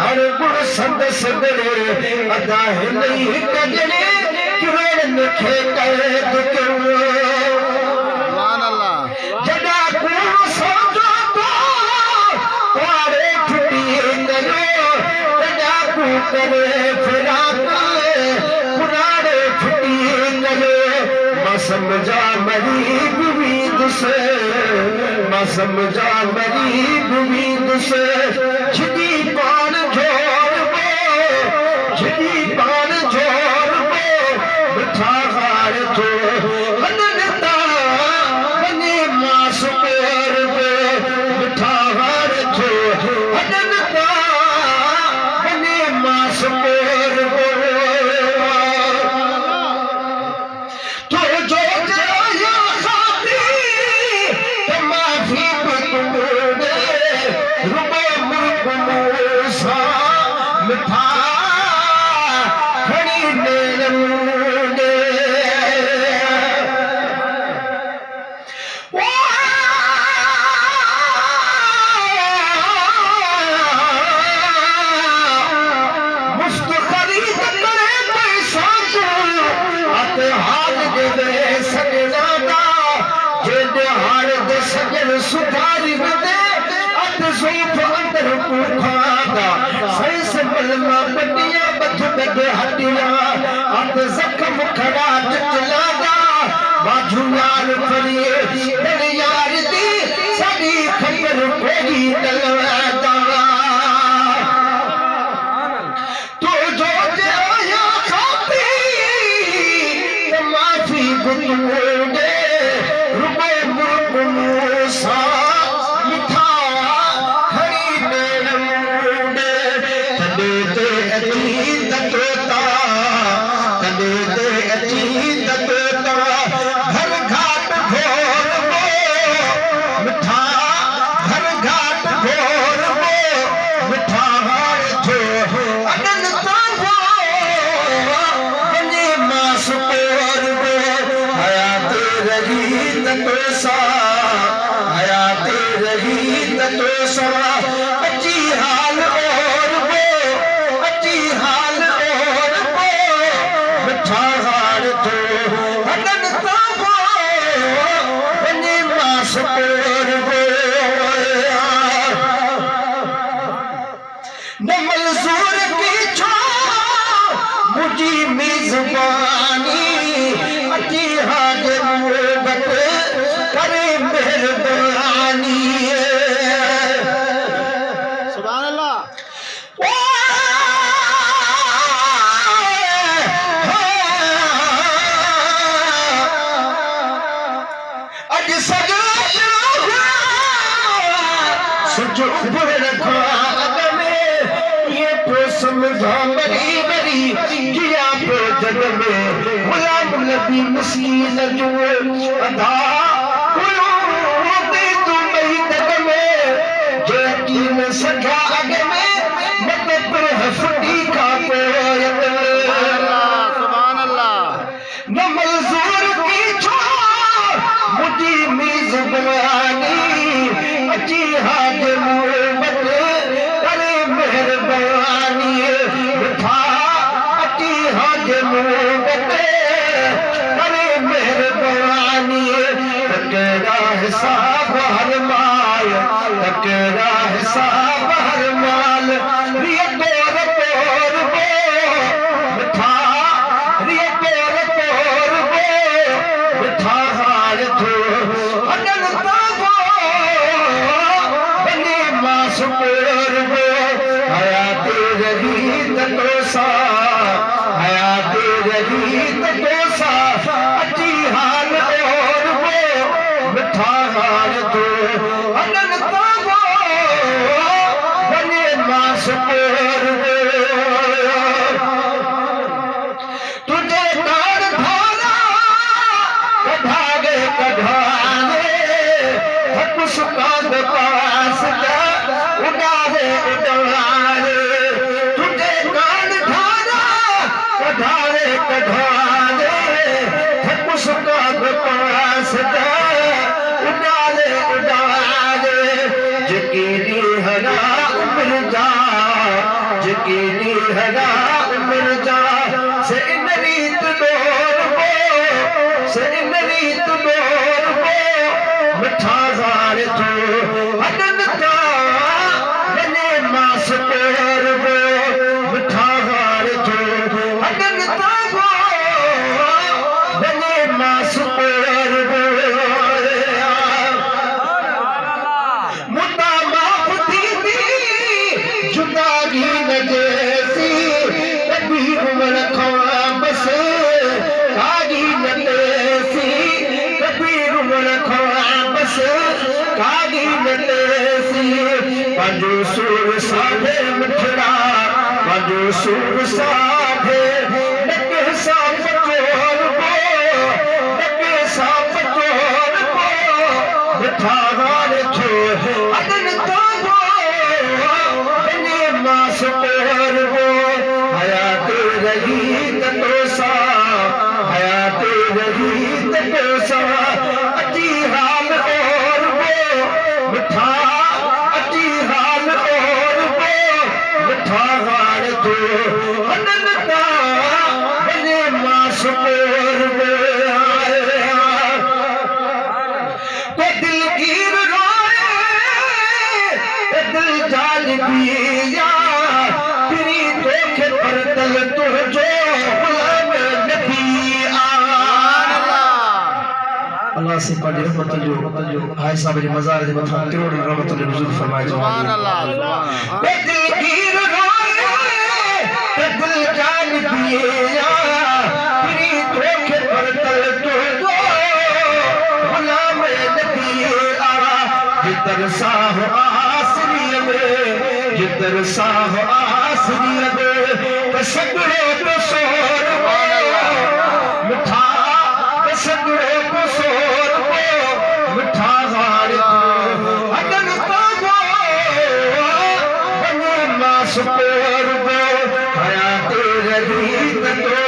हर गुण संग सगड़े अदा है नहीं कजड़े किरण खे कैद करो जड़ा को सोचो तो तारे छुट्टी करो जड़ा को करे फिराक पुराने छुट्टी करो समझा मरी बुवीद से मैं समझा मरी बुवीद से छिदी पान झोर वो मिठा हार जो हनता बने मास पेर वो मिठा हार जो हनता बने मास पेर वो मिठा खड़ी नेलूंगे मुफ्त खरीद करे पैसा को अत हाथ दे सजना दा जे हार दे सजन सुधारी दे अत सूफ अंदर पुखादा मलमा बटिया बथ बगे हटिया अब जख्म खड़ा चलादा बाजू यार फरिए दिल यार दी साडी खबर कोई दलवादा तो जो आया खाती माफी गुतूंगे रुपए मुर्ग मूसा अच्छी हाल और वो मिठा हार तो हटन वो बने मास और वो न मंजूर की छो मुझी मेजबानी अच्छी हाल मोहब्बत करे मेहरबानी सच उभर रखा में ये तो समझा मरी मरी किया पे जग में गुलाम नबी मसीह जो अदा दे तू मई तक में जो यकीन सखा अग में मत पर हफटी का पे सुभान अल्लाह न मंजूर की छो मुझी मेजबानी अच्छी हाथ मोहब्बत करे मेहरबानी मिठा अच्छी हाथ मोहब्बत करे मेहरबानी तकेरा हिसाब हर माल तकेरा हिसाब हर माल रिय तोर तोर वो मिठा रिय तोर तोर वो मिठा हार थो अनन अच्छी हाल और वो मिठा हाल तो अनन बने मास और तुझे कान धारा कढ़ागे कढ़ाने थक सुकान पास उड़ारे उड़ारे तुझे कान धारा कढ़ारे कढ़ाने थक सुकान पास उड़ारे उड़ारे जकीरी हरा उम्र जा हार थो हदन ता बने मास पेर वो मिठा हार थो हदन ता वो बने मास पेर वो मुद्दा माफ थी जुदागी न जैसी कभी उम्र खवा बस कागी न तेसी कभी उम्र खवा बस कागी न तेसी पंजो सूर साधे मिठड़ा पंजो सूर साधे नके साप चोर को नके साप चोर को मिठा हार थो अदन तो बने मास पेर वो हयात रही तोसा हयात रही तोसा अची हाल और वो मिठा अची हाल और वो मिठा हार थो हदन ता बने मास पेर वो तो दिलगीर रोए तो दिल जाल पिया तेरी तोखे पर दल तुझो गुलाम नबी अल्लाह से पाड़ी रहमत जो भाई साहब जे मजार जे मथा करोड़ रहमत नज़ूल फरमाए जवान अल्लाह दिलगीर रोए तो दिल जाल पिया तेरी तोखे पर दल तुझो गुलाम नबी जिधर साह आसरी में जिधर साह आसरी में कसगड़े तो सोर मिठा कसगड़े तो सोर मिठा हार अदन तो बने मास पेर वो हयात रही तो